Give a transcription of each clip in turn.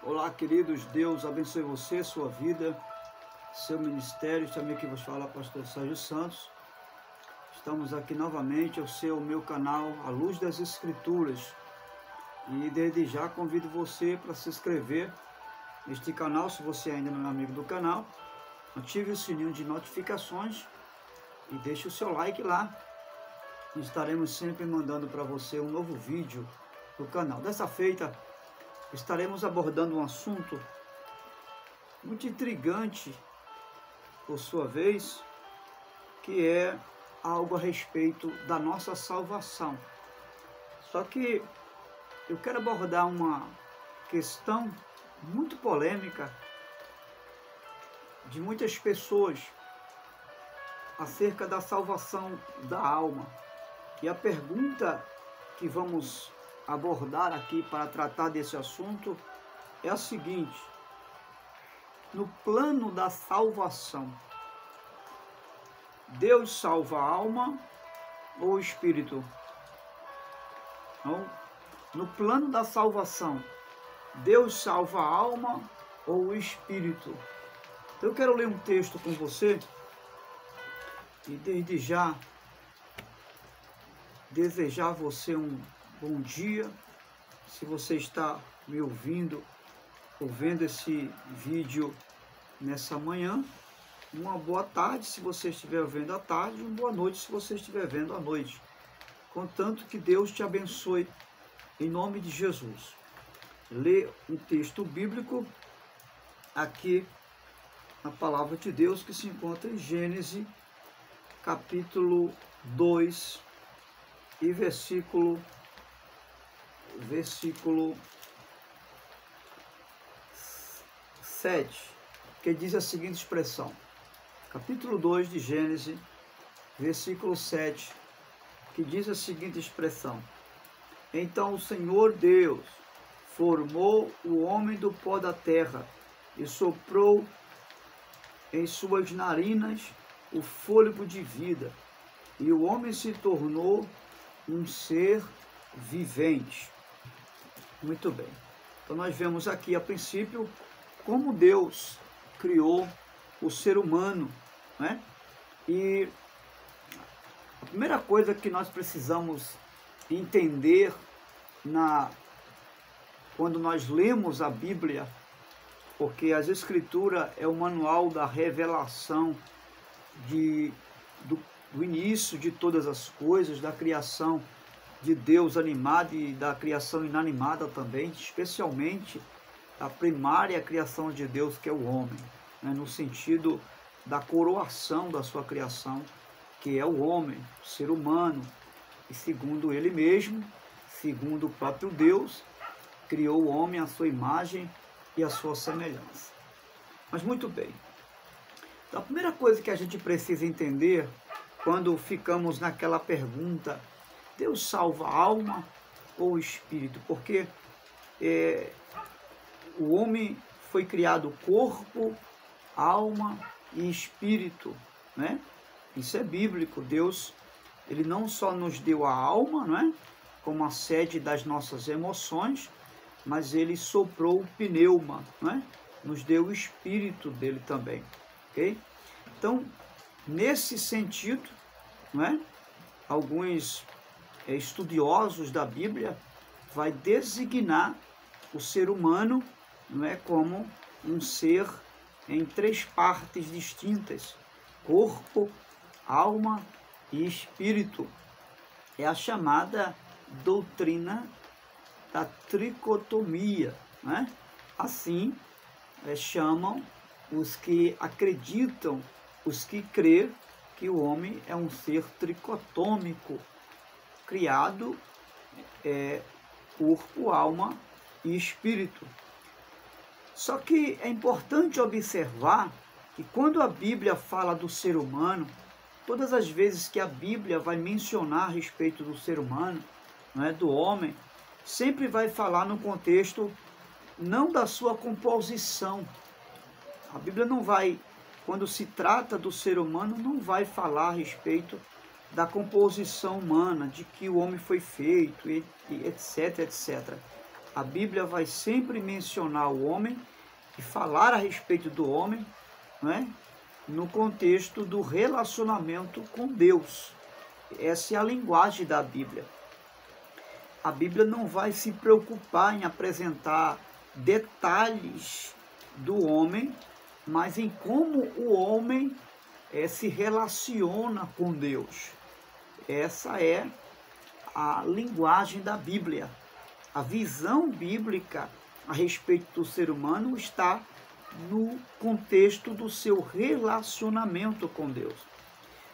Olá, queridos, Deus abençoe você, sua vida, seu ministério. Também que vos fala, pastor Sérgio Santos. Estamos aqui novamente ao meu canal, A Luz das Escrituras. E desde já convido você para se inscrever neste canal, se você ainda não é amigo do canal. Ative o sininho de notificações e deixe o seu like lá. Estaremos sempre mandando para você um novo vídeo do canal. Dessa feita, estaremos abordando um assunto muito intrigante, por sua vez, que é algo a respeito da nossa salvação. Só que eu quero abordar uma questão muito polêmica de muitas pessoas acerca da salvação da alma. E a pergunta que vamos abordar aqui para tratar desse assunto é a seguinte: no plano da salvação, Deus salva a alma ou o espírito? Não? No plano da salvação, Deus salva a alma ou o espírito? Então eu quero ler um texto com você e desde já desejar a você um bom dia. Se você está me ouvindo ou vendo esse vídeo nessa manhã, uma boa tarde se você estiver vendo à tarde, uma boa noite se você estiver vendo à noite. Contanto que Deus te abençoe em nome de Jesus. Lê um texto bíblico aqui na palavra de Deus que se encontra em Gênesis capítulo 2 e versículo 7, que diz a seguinte expressão. Capítulo 2 de Gênesis, versículo 7, que diz a seguinte expressão: Então o Senhor Deus formou o homem do pó da terra e soprou em suas narinas o fôlego de vida, e o homem se tornou um ser vivente. Muito bem. Então nós vemos aqui a princípio como Deus criou o ser humano, né? E a primeira coisa que nós precisamos entender quando nós lemos a Bíblia, porque as Escrituras é o manual da revelação do início de todas as coisas, da criação de Deus animada e da criação inanimada também, especialmente a primária criação de Deus, que é o homem, né, no sentido da coroação da sua criação, que é o homem, o ser humano, e segundo ele mesmo, segundo o próprio Deus, criou o homem à sua imagem e à sua semelhança. Mas muito bem, então, a primeira coisa que a gente precisa entender quando ficamos naquela pergunta, Deus salva a alma ou o espírito? Porque o homem foi criado corpo, alma e espírito, né? Isso é bíblico. Deus, ele não só nos deu a alma, não é? Como a sede das nossas emoções, mas ele soprou o pneuma, não é? Nos deu o espírito dele também, ok? Então, nesse sentido, não é? Alguns estudiosos da Bíblia vai designar o ser humano, não é, como um ser em três partes distintas: corpo, alma e espírito. É a chamada doutrina da tricotomia, né? Assim chamam os que acreditam, os que crêem que o homem é um ser tricotômico, criado corpo, alma e espírito. Só que é importante observar que quando a Bíblia fala do ser humano, todas as vezes que a Bíblia vai mencionar a respeito do ser humano, não é, do homem, sempre vai falar no contexto não da sua composição. A Bíblia não vai, quando se trata do ser humano, não vai falar a respeito da composição humana, de que o homem foi feito, e etc, etc. A Bíblia vai sempre mencionar o homem e falar a respeito do homem, né, no contexto do relacionamento com Deus. Essa é a linguagem da Bíblia. A Bíblia não vai se preocupar em apresentar detalhes do homem, mas em como o homem se relaciona com Deus. Essa é a linguagem da Bíblia. A visão bíblica a respeito do ser humano está no contexto do seu relacionamento com Deus.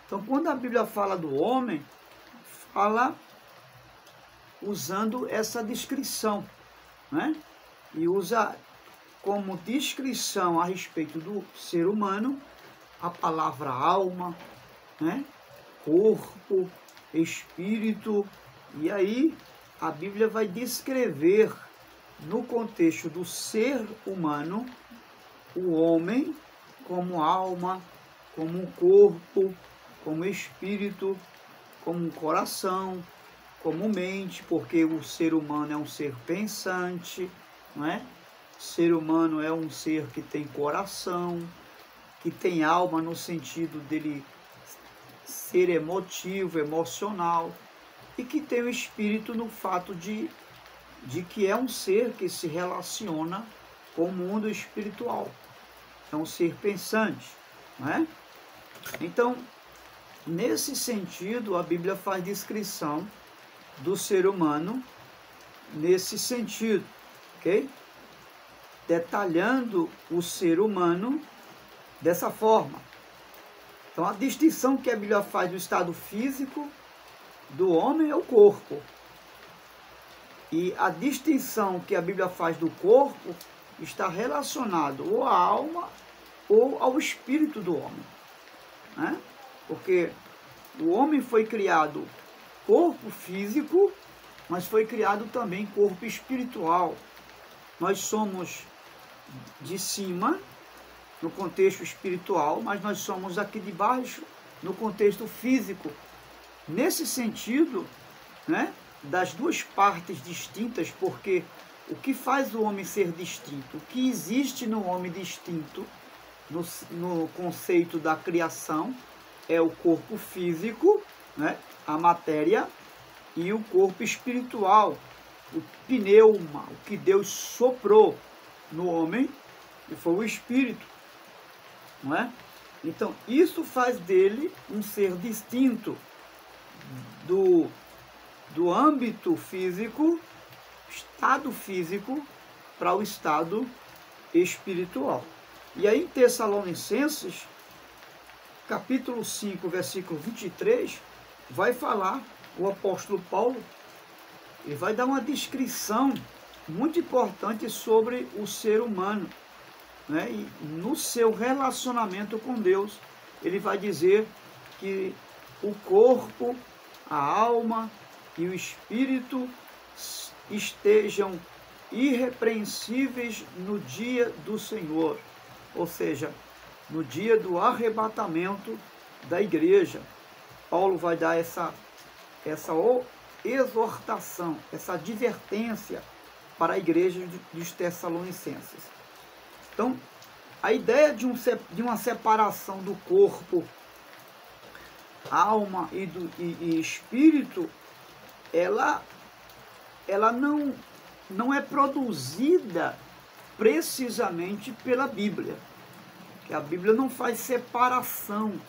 Então, quando a Bíblia fala do homem, fala usando essa descrição, né? E usa como descrição a respeito do ser humano a palavra alma, né? Corpo, espírito, e aí a Bíblia vai descrever no contexto do ser humano o homem como alma, como um corpo, como espírito, como um coração, como mente, porque o ser humano é um ser pensante, não é? O ser humano é um ser que tem coração, que tem alma no sentido dele ser emotivo, emocional, e que tem o espírito no fato de que é um ser que se relaciona com o mundo espiritual. É um ser pensante, não é? Então, nesse sentido, a Bíblia faz descrição do ser humano nesse sentido, ok? Detalhando o ser humano dessa forma. Então, a distinção que a Bíblia faz do estado físico do homem é o corpo. E a distinção que a Bíblia faz do corpo está relacionado ou à alma ou ao espírito do homem, né? Porque o homem foi criado corpo físico, mas foi criado também corpo espiritual. Nós somos de cima, no contexto espiritual, mas nós somos aqui de baixo, no contexto físico. Nesse sentido, né, das duas partes distintas, porque o que faz o homem ser distinto, o que existe no homem distinto, no conceito da criação, é o corpo físico, né, a matéria, e o corpo espiritual, o pneuma, o que Deus soprou no homem, e foi o espírito, não é? Então, isso faz dele um ser distinto do âmbito físico, estado físico, para o estado espiritual. E aí em Tessalonicenses, capítulo 5, versículo 23, vai falar, o apóstolo Paulo, ele vai dar uma descrição muito importante sobre o ser humano, né? E no seu relacionamento com Deus, ele vai dizer que o corpo, a alma e o espírito estejam irrepreensíveis no dia do Senhor, ou seja, no dia do arrebatamento da igreja. Paulo vai dar essa exortação, essa advertência para a igreja dos Tessalonicenses. Então, a ideia de uma separação do corpo, alma e espírito, ela não é produzida precisamente pela Bíblia. Que a Bíblia não faz separação,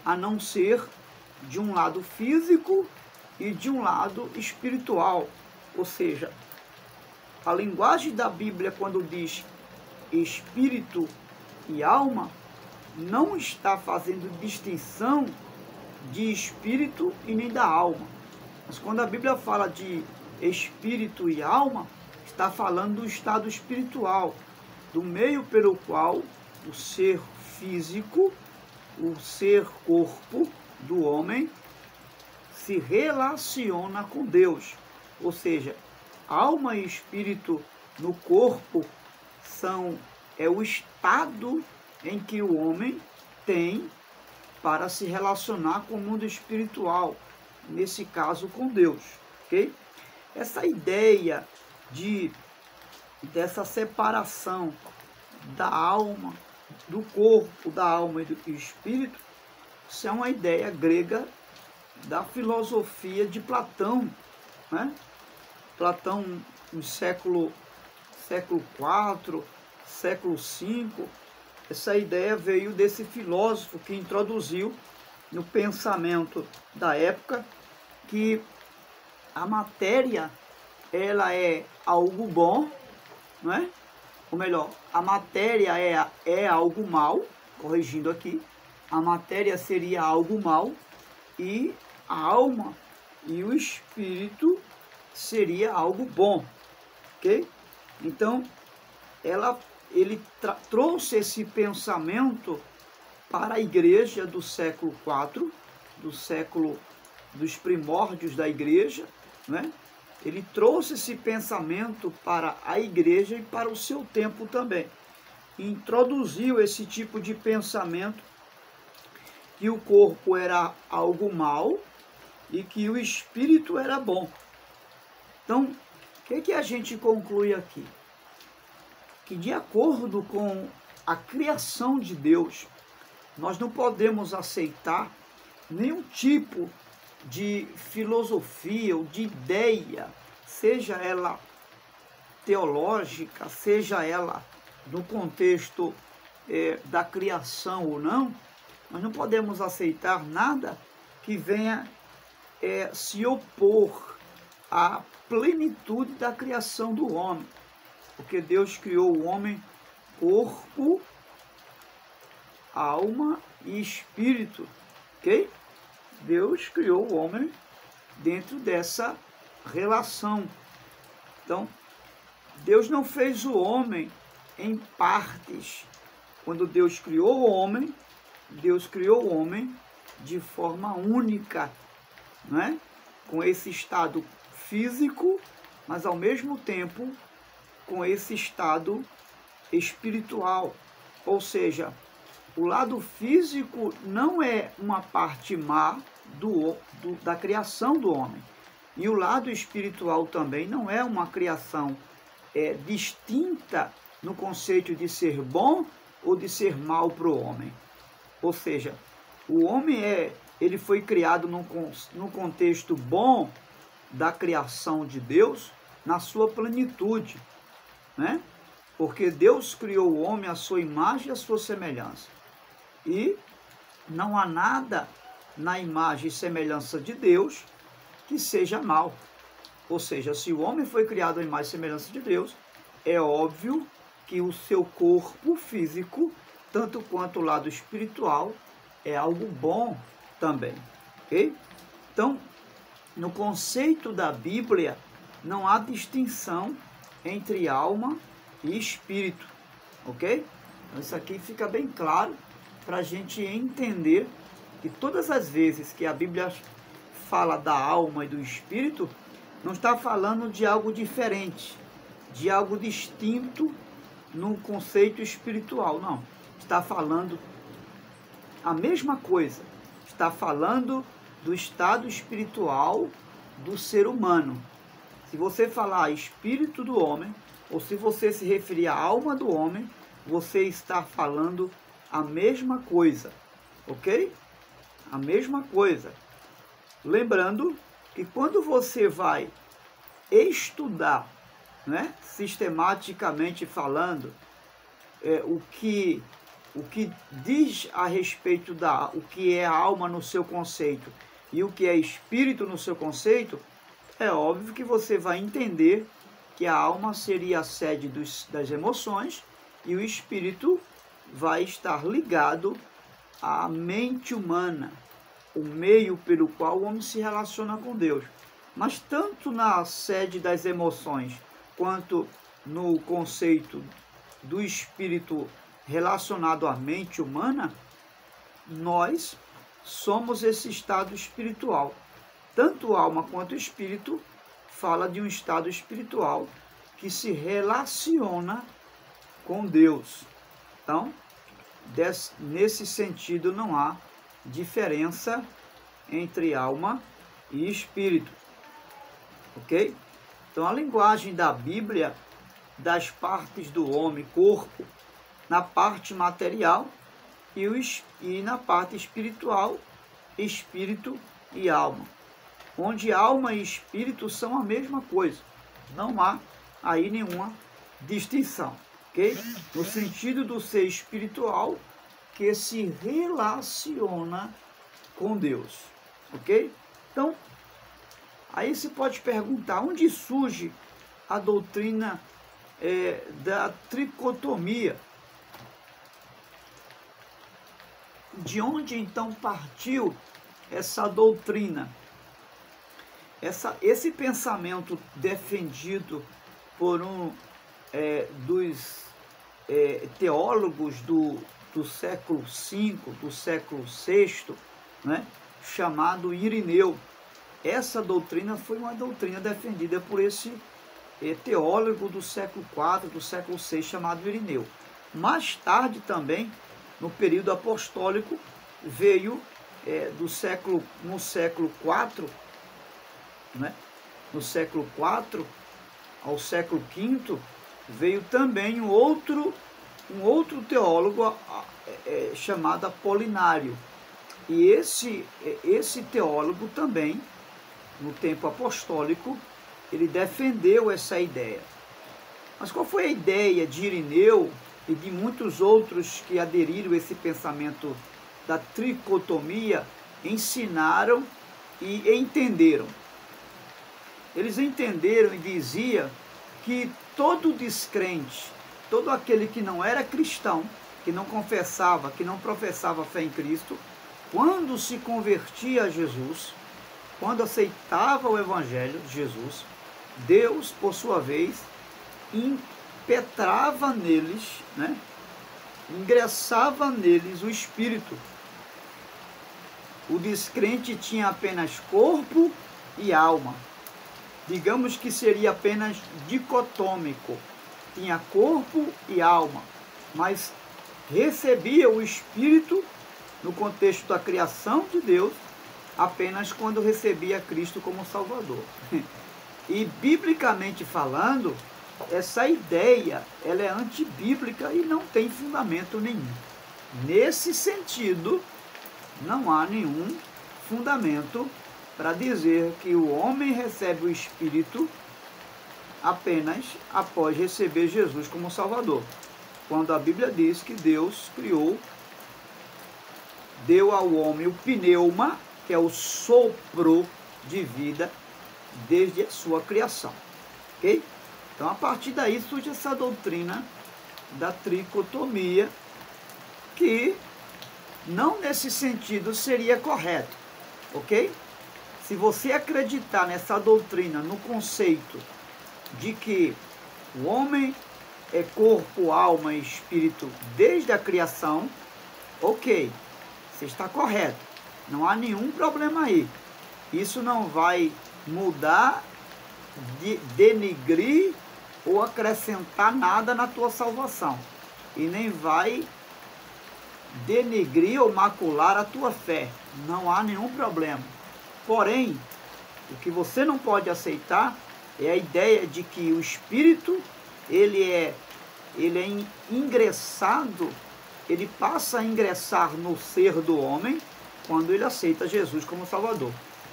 a não ser de um lado físico e de um lado espiritual. Ou seja, a linguagem da Bíblia, quando diz espírito e alma, não está fazendo distinção de espírito e nem da alma. Mas quando a Bíblia fala de espírito e alma, está falando do estado espiritual, do meio pelo qual o ser físico, o ser corpo do homem se relaciona com Deus. Ou seja, alma e espírito no corpo é o estado em que o homem tem para se relacionar com o mundo espiritual, nesse caso com Deus, ok? Essa ideia de dessa separação da alma, do corpo, da alma e do espírito, isso é uma ideia grega da filosofia de Platão, né? Platão no século IV, século V, essa ideia veio desse filósofo que introduziu no pensamento da época que a matéria ela é algo bom, não é? Ou melhor, a matéria é algo mal, corrigindo aqui, a matéria seria algo mal e a alma e o espírito seria algo bom, ok? Então, ele trouxe esse pensamento para a igreja do século IV, dos primórdios da igreja, né? Ele trouxe esse pensamento para a igreja e para o seu tempo também. Introduziu esse tipo de pensamento que o corpo era algo mal e que o espírito era bom. Então, o que a gente conclui aqui? Que de acordo com a criação de Deus, nós não podemos aceitar nenhum tipo de filosofia ou de ideia, seja ela teológica, seja ela no contexto da criação ou não, nós não podemos aceitar nada que venha se opor à plenitude da criação do homem. Porque Deus criou o homem corpo, alma e espírito, ok? Deus criou o homem dentro dessa relação. Então, Deus não fez o homem em partes. Quando Deus criou o homem de forma única, não é? Com esse estado físico, mas ao mesmo tempo com esse estado espiritual. Ou seja, o lado físico não é uma parte má da criação do homem. E o lado espiritual também não é uma criação distinta no conceito de ser bom ou de ser mal para o homem. Ou seja, o homem ele foi criado no contexto bom da criação de Deus, na sua plenitude, né? Porque Deus criou o homem à sua imagem e à sua semelhança. E não há nada na imagem e semelhança de Deus que seja mal. Ou seja, se o homem foi criado à imagem e semelhança de Deus, é óbvio que o seu corpo físico, tanto quanto o lado espiritual, é algo bom também, ok? Então, no conceito da Bíblia, não há distinção entre alma e espírito, ok? Então, isso aqui fica bem claro para a gente entender que todas as vezes que a Bíblia fala da alma e do espírito, não está falando de algo diferente, de algo distinto no conceito espiritual, não. Está falando a mesma coisa, está falando do estado espiritual do ser humano. Se você falar espírito do homem, ou se você se referir à alma do homem, você está falando a mesma coisa, ok? A mesma coisa. Lembrando que quando você vai estudar, né, sistematicamente falando, o que diz a respeito o que é alma no seu conceito e o que é espírito no seu conceito, é óbvio que você vai entender que a alma seria a sede das emoções e o espírito vai estar ligado à mente humana, o meio pelo qual o homem se relaciona com Deus. Mas tanto na sede das emoções quanto no conceito do espírito relacionado à mente humana, nós somos esse estado espiritual. Tanto alma quanto espírito fala de um estado espiritual que se relaciona com Deus. Então, nesse sentido, não há diferença entre alma e espírito, ok? Então, a linguagem da Bíblia das partes do homem, corpo, na parte material e na parte espiritual, espírito e alma. Onde alma e espírito são a mesma coisa. Não há aí nenhuma distinção, ok? No sentido do ser espiritual que se relaciona com Deus, ok? Então, aí se pode perguntar, onde surge a doutrina da tricotomia? De onde então partiu essa doutrina? Esse pensamento defendido por um dos teólogos do século V, do século VI, né, chamado Irineu. Essa doutrina foi uma doutrina defendida por esse teólogo do século IV, do século VI, chamado Irineu. Mais tarde também, no período apostólico, veio no século IV, né? No século IV ao século V, veio também um outro teólogo chamado Apolinário. E esse teólogo também, no tempo apostólico, ele defendeu essa ideia. Mas qual foi a ideia de Irineu e de muitos outros que aderiram a esse pensamento da tricotomia, ensinaram e entenderam? Eles entenderam e diziam que todo descrente, todo aquele que não era cristão, que não confessava, que não professava fé em Cristo, quando se convertia a Jesus, quando aceitava o Evangelho de Jesus, Deus, por sua vez, impetrava neles, né? Ingressava neles o Espírito. O descrente tinha apenas corpo e alma. Digamos que seria apenas dicotômico. Tinha corpo e alma, mas recebia o Espírito no contexto da criação de Deus apenas quando recebia Cristo como Salvador. E biblicamente falando, essa ideia ela é antibíblica e não tem fundamento nenhum. Nesse sentido, não há nenhum fundamento para dizer que o homem recebe o Espírito apenas após receber Jesus como Salvador. Quando a Bíblia diz que Deus deu ao homem o pneuma, que é o sopro de vida, desde a sua criação. Ok? Então, a partir daí surge essa doutrina da tricotomia, que não nesse sentido seria correto. Ok? Se você acreditar nessa doutrina, no conceito de que o homem é corpo, alma e espírito desde a criação, ok, você está correto, não há nenhum problema aí. Isso não vai mudar, denigrir ou acrescentar nada na tua salvação, e nem vai denigrir ou macular a tua fé, não há nenhum problema. Porém, o que você não pode aceitar é a ideia de que o Espírito, ele é ingressado, ele passa a ingressar no ser do homem quando ele aceita Jesus como Salvador.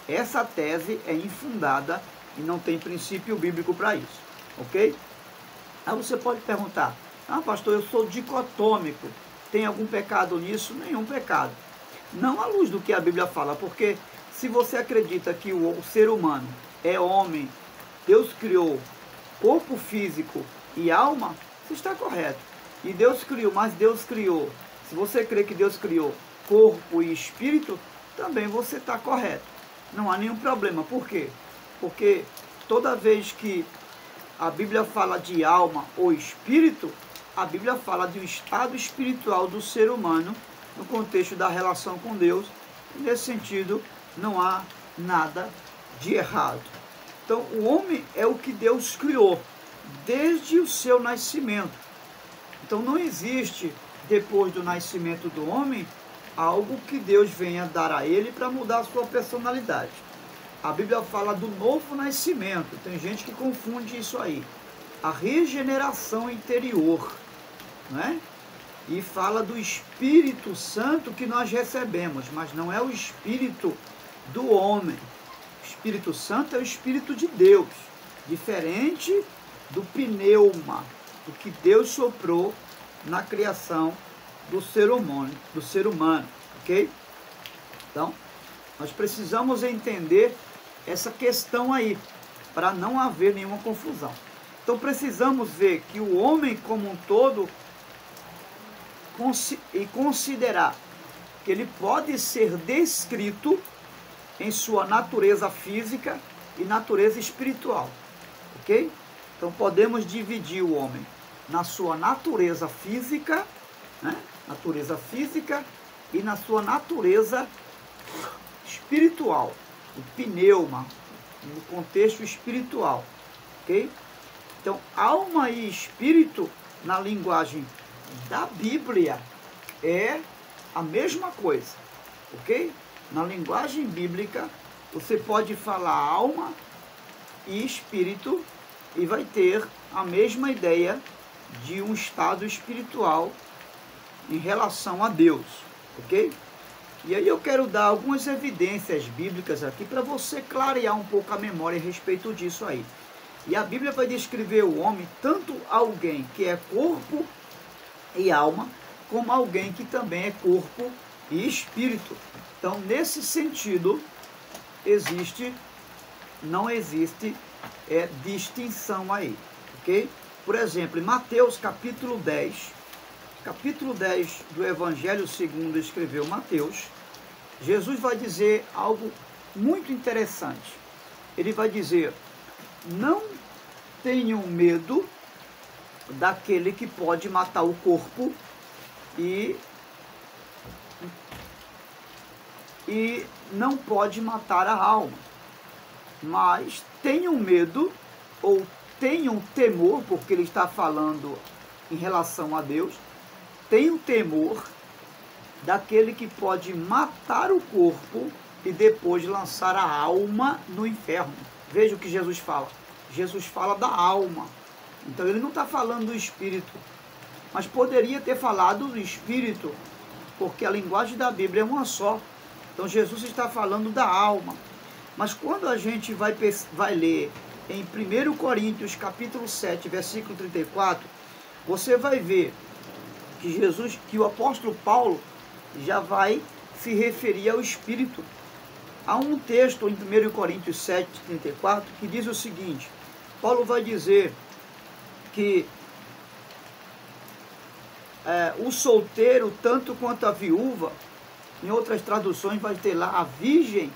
Essa tese é infundada e não tem princípio bíblico para isso, ok? Aí você pode perguntar, pastor, eu sou dicotômico, tem algum pecado nisso? Nenhum pecado. Não à luz do que a Bíblia fala, porque se você acredita que o ser humano é homem, Deus criou corpo físico e alma, você está correto. E Deus criou, mas Deus criou, se você crê que Deus criou corpo e espírito, também você está correto. Não há nenhum problema. Por quê? Porque toda vez que a Bíblia fala de alma ou espírito, a Bíblia fala de um estado espiritual do ser humano no contexto da relação com Deus. E nesse sentido, não há nada de errado. Então, o homem é o que Deus criou desde o seu nascimento. Então, não existe, depois do nascimento do homem, algo que Deus venha dar a ele para mudar a sua personalidade. A Bíblia fala do novo nascimento. Tem gente que confunde isso aí. a regeneração interior, né? E fala do Espírito Santo que nós recebemos, mas não é o Espírito do homem. O Espírito Santo é o Espírito de Deus, diferente do pneuma, do que Deus soprou na criação do ser humano, ok? Então, nós precisamos entender essa questão aí, para não haver nenhuma confusão. Então, precisamos ver que o homem como um todo e considerar que ele pode ser descrito em sua natureza física e natureza espiritual, ok? Então podemos dividir o homem na sua natureza física, né? Natureza física e na sua natureza espiritual, o pneuma, no contexto espiritual, ok? Então alma e espírito na linguagem da Bíblia é a mesma coisa, ok? Na linguagem bíblica, você pode falar alma e espírito e vai ter a mesma ideia de um estado espiritual em relação a Deus, ok? E aí eu quero dar algumas evidências bíblicas aqui para você clarear um pouco a memória a respeito disso aí. E a Bíblia vai descrever o homem tanto alguém que é corpo e alma, como alguém que também é corpo e espírito. Então, nesse sentido, não existe distinção aí, ok? Por exemplo, em Mateus capítulo 10 do Evangelho segundo escreveu Mateus, Jesus vai dizer algo muito interessante. Ele vai dizer: não tenham medo daquele que pode matar o corpo e não pode matar a alma, mas tenham medo ou tenham temor, porque ele está falando em relação a Deus, tenham temor daquele que pode matar o corpo e depois lançar a alma no inferno. Veja o que Jesus fala. Jesus fala da alma. Então ele não está falando do espírito, mas poderia ter falado do espírito, porque a linguagem da Bíblia é uma só. Então Jesus está falando da alma. Mas quando a gente vai ler em 1 Coríntios capítulo 7, versículo 34, você vai ver que o apóstolo Paulo já vai se referir ao espírito. Há um texto em 1 Coríntios 7, 34, que diz o seguinte: Paulo vai dizer que o solteiro, tanto quanto a viúva, em outras traduções vai ter lá a virgem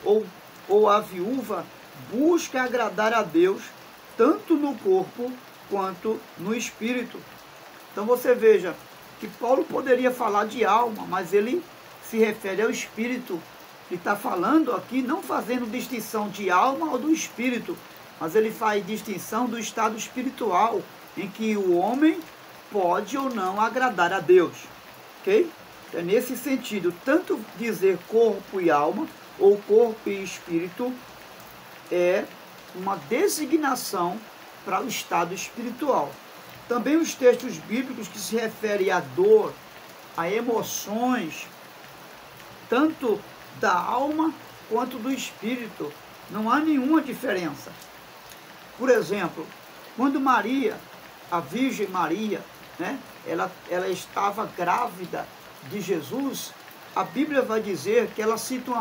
ou a viúva, busca agradar a Deus, tanto no corpo quanto no espírito. Então você veja que Paulo poderia falar de alma, mas ele se refere ao espírito. Ele está falando aqui, não fazendo distinção de alma ou do espírito, mas ele faz distinção do estado espiritual, em que o homem pode ou não agradar a Deus, ok? É nesse sentido, tanto dizer corpo e alma, ou corpo e espírito, é uma designação para o estado espiritual. Também os textos bíblicos que se referem à dor, a emoções, tanto da alma quanto do espírito, não há nenhuma diferença. Por exemplo, quando Maria, a Virgem Maria, né, ela estava grávida de Jesus, a Bíblia vai dizer que ela cita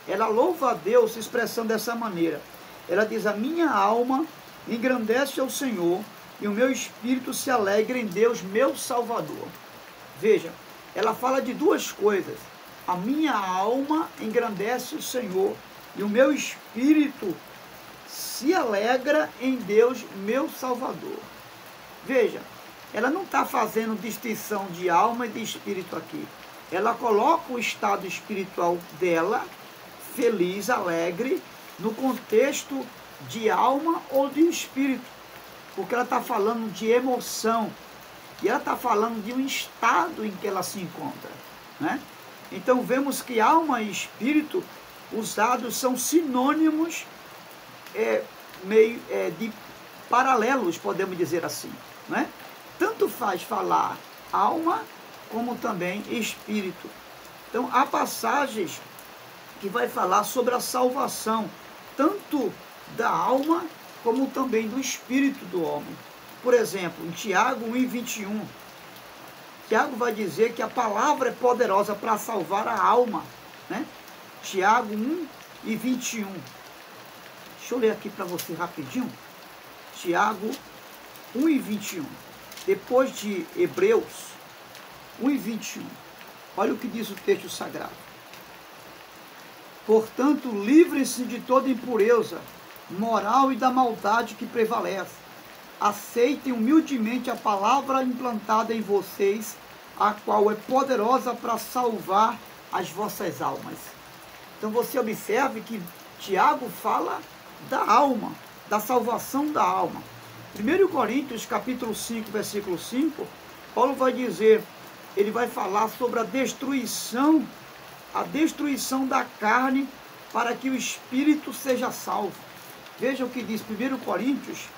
ela louva a Deus expressando dessa maneira. Ela diz: a minha alma engrandece ao Senhor e o meu espírito se alegra em Deus, meu Salvador. Veja, ela fala de duas coisas: a minha alma engrandece o Senhor e o meu espírito se alegra em Deus, meu Salvador. Veja, ela não está fazendo distinção de alma e de espírito aqui. Ela coloca o estado espiritual dela, feliz, alegre, no contexto de alma ou de espírito, porque ela está falando de emoção, e ela está falando de um estado em que ela se encontra, né? Então vemos que alma e espírito, usados, são sinônimos paralelos, podemos dizer assim, né? Tanto faz falar alma como também espírito. Então, há passagens que vai falar sobre a salvação, tanto da alma como também do espírito do homem. Por exemplo, em Tiago 1:21, Tiago vai dizer que a palavra é poderosa para salvar a alma, né? Tiago 1:21. Deixa eu ler aqui para você rapidinho. Tiago 1:21. Depois de Hebreus 1:21. Olha o que diz o texto sagrado. Portanto, livrem-se de toda impureza moral e da maldade que prevalece. Aceitem humildemente a palavra implantada em vocês, a qual é poderosa para salvar as vossas almas. Então você observe que Tiago fala da alma, da salvação da alma. 1 Coríntios capítulo 5, versículo 5, Paulo vai dizer, ele vai falar sobre a destruição da carne para que o espírito seja salvo. Veja o que diz 1 Coríntios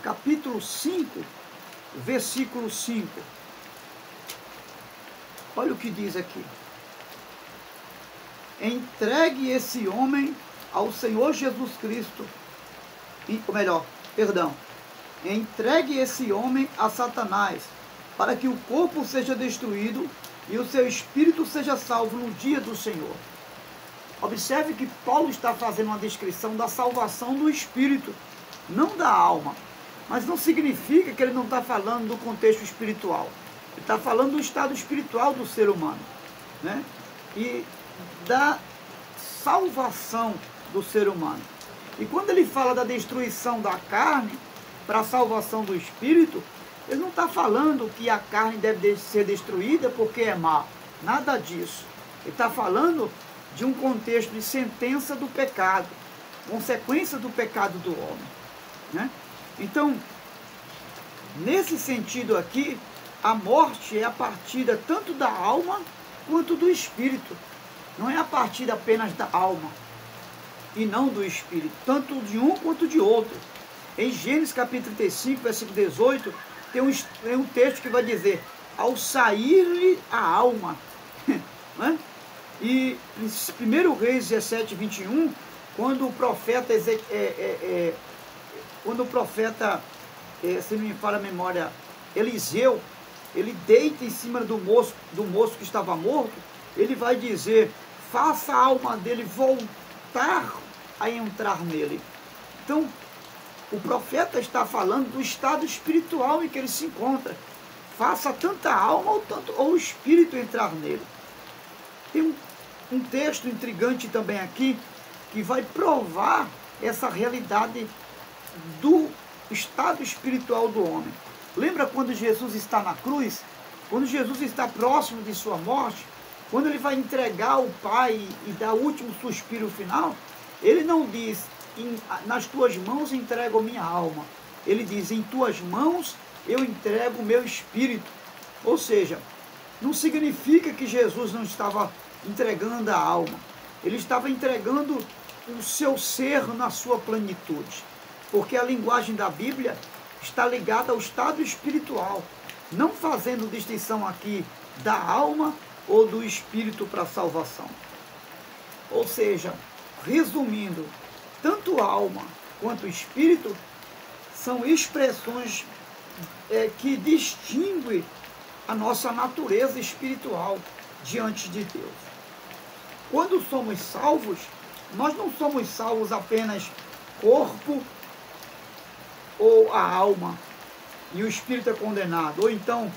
capítulo 5, versículo 5. Olha o que diz aqui. Entregue esse homem ao Senhor Jesus Cristo. Entregue esse homem a Satanás, para que o corpo seja destruído e o seu espírito seja salvo no dia do Senhor. Observe que Paulo está fazendo uma descrição da salvação do espírito, não da alma. Mas não significa que ele não está falando do contexto espiritual. Ele está falando do estado espiritual do ser humano, né? E da salvação do ser humano. E quando ele fala da destruição da carne para a salvação do espírito, ele não está falando que a carne deve ser destruída porque é má. Nada disso. Ele está falando de um contexto de sentença do pecado, consequência do pecado do homem, né? Então, nesse sentido aqui, a morte é a partida tanto da alma quanto do espírito. Não é a partida apenas da alma e não do espírito, tanto de um quanto de outro. Em Gênesis capítulo 35, versículo 18, tem um texto que vai dizer, ao sair-lhe a alma. Né? E em 1 Reis 17, 21, quando o profeta, se não me falha a memória, Eliseu, ele deita em cima do moço que estava morto, ele vai dizer, faça a alma dele voltar a entrar nele. Então, o profeta está falando do estado espiritual em que ele se encontra. Faça tanto a alma ou o espírito entrar nele. Tem um texto intrigante também aqui, que vai provar essa realidade do estado espiritual do homem. Lembra quando Jesus está na cruz? Quando Jesus está próximo de sua morte, quando ele vai entregar o Pai e dar o último suspiro final, ele não diz, nas tuas mãos entrego minha alma. Ele diz, em tuas mãos eu entrego o meu espírito. Ou seja, não significa que Jesus não estava entregando a alma. Ele estava entregando o seu ser na sua plenitude. Porque a linguagem da Bíblia está ligada ao estado espiritual, não fazendo distinção aqui da alma ou do espírito para a salvação. Ou seja, resumindo, tanto alma quanto espírito são expressões que distinguem a nossa natureza espiritual diante de Deus. Quando somos salvos, nós não somos salvos apenas corpo ou a alma e o espírito é condenado, ou então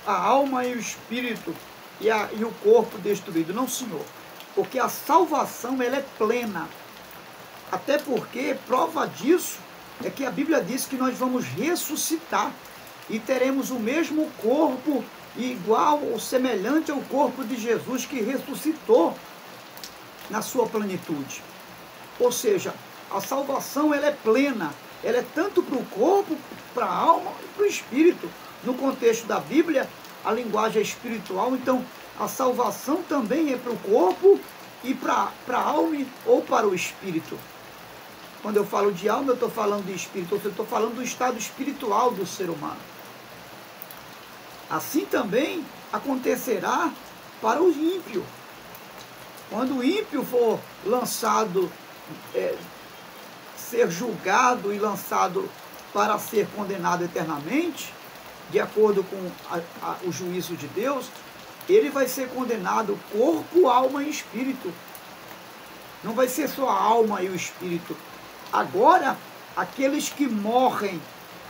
a alma e o espírito e o corpo destruído. Não, Senhor, porque a salvação ela é plena. Até porque prova disso é que a Bíblia diz que nós vamos ressuscitar e teremos o mesmo corpo igual ou semelhante ao corpo de Jesus que ressuscitou na sua plenitude. Ou seja, a salvação ela é plena, ela é tanto para o corpo, para a alma e para o espírito. No contexto da Bíblia, a linguagem é espiritual, então a salvação também é para o corpo e para a alma ou para o espírito. Quando eu falo de alma, eu estou falando de espírito, ou seja, eu estou falando do estado espiritual do ser humano. Assim também acontecerá para o ímpio. Quando o ímpio for lançado, ser julgado e lançado para ser condenado eternamente, de acordo com o juízo de Deus, ele vai ser condenado corpo, alma e espírito. Não vai ser só a alma e o espírito. Agora, aqueles que morrem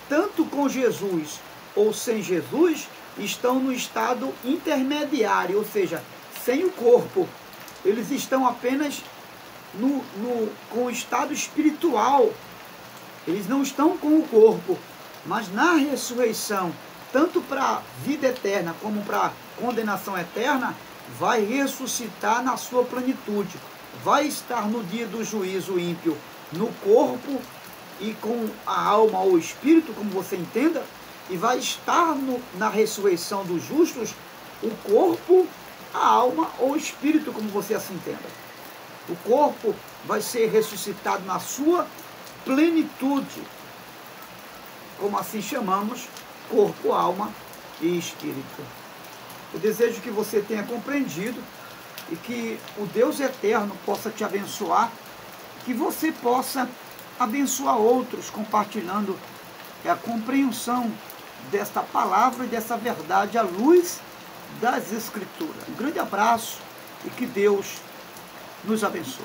tanto com Jesus ou sem Jesus, estão no estado intermediário, ou seja, sem o corpo. Eles estão apenas com o estado espiritual. Eles não estão com o corpo, mas na ressurreição, tanto para a vida eterna como para a condenação eterna, vai ressuscitar na sua plenitude. Vai estar no dia do juízo ímpio no corpo e com a alma ou espírito, como você entenda, e vai estar na ressurreição dos justos o corpo, a alma ou espírito, como você assim entenda. O corpo vai ser ressuscitado na sua plenitude, como assim chamamos, corpo, alma e espírito. Eu desejo que você tenha compreendido e que o Deus eterno possa te abençoar, que você possa abençoar outros compartilhando a compreensão desta palavra e dessa verdade à luz das Escrituras. Um grande abraço e que Deus nos abençoe.